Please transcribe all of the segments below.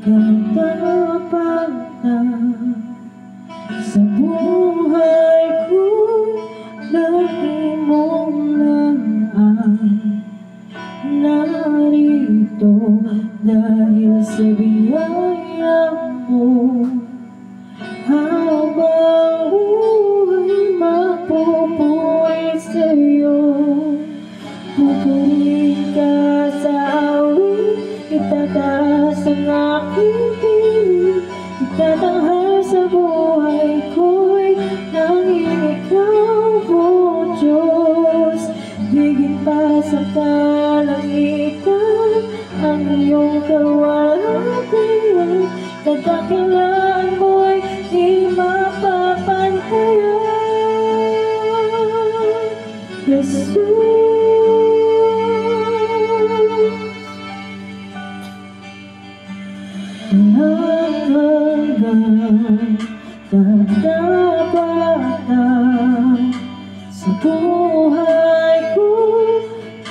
katapatan sa buhay ko, lagi mong lang ang narito dahil sa biyaya mo. Habang buhay mapupuri sa'yo, pupurihin ka sa awit, itataas ang aking piling, itatanghal sa buhay ko'y tanging ikaw, O Diyos. Higit pa sa kalangitan ang iyong kaluwalhatian, kadakilaan mo'y di mapapantayan. Jesus, hanggang katapatan sa buhay ko,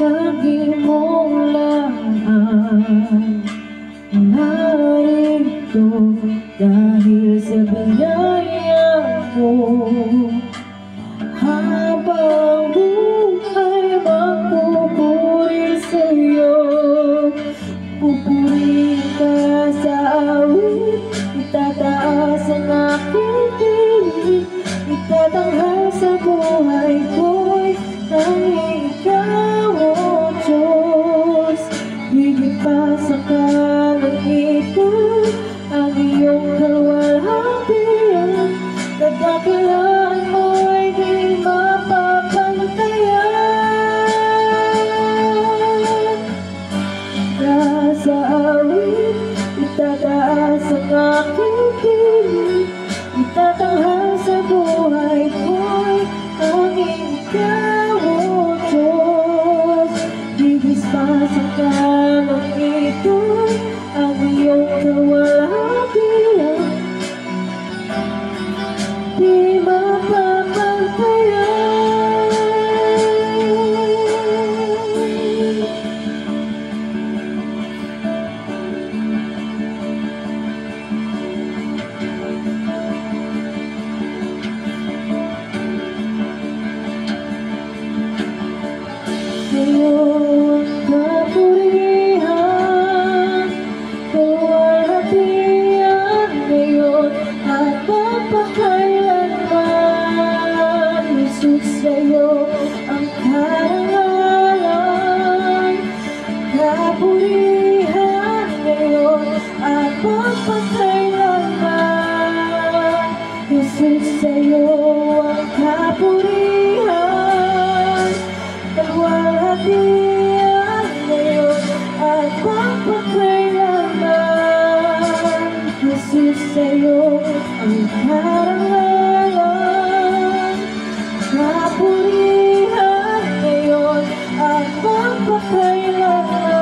lagi mong lang ang narito dahil sa biyaya mo. Habang buhay magpupuri sa'yo, pupurihin ka sa awit, itataas ang aking piling, itatanghal sa buhay ko'y tanging ikaw, O Diyos. Higit pa sa kalangitan ang iyong kaluwalhatian, kadakilaan mo'y di mapapantayan. Sa awit, itataas ang aking piling, itatanghal sa buhay ko'y tanging ikaw, O Diyos. Higit pa sa kalangitan ang iyong kaluwalhatian, di mapapantayan. Iyong kapurihan, kaluwalhatian ngayon at magpapakailanman. Jesus, sa'yo ang karangalan, kapurihan ngayon at magpapakailanman. Jesus, sa'yo ang kapurihan, kaluwalhatian ngayon at magpapakailanman. Jesus, sa'yo ang karangalan, kapurihan ngayon at magpapakailanman.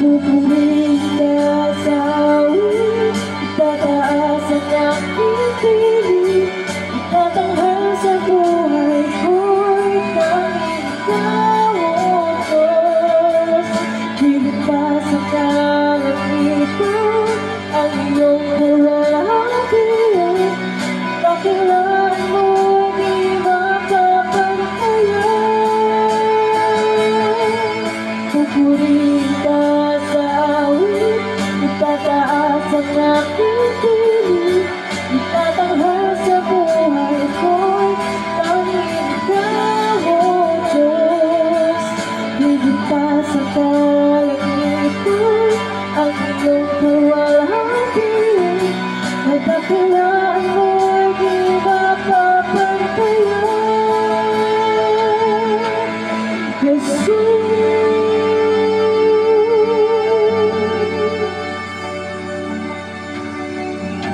Pupurihin ka sa awit, itataas ang aking piling, itatanghal sa buhay ko'y tanging ikaw, O Diyos. Higit pa sa kalangitan ang iyong kaluwalhatian, dakilaan mo'y di mapapantayan. Pupurihin ka sa awit, itataas ang aking piling, itatanghal sa buhay ko'y tanging ikaw, O Diyos. Higit pa sa kalangitan ang iyong kaluwalhatian, kadakilaan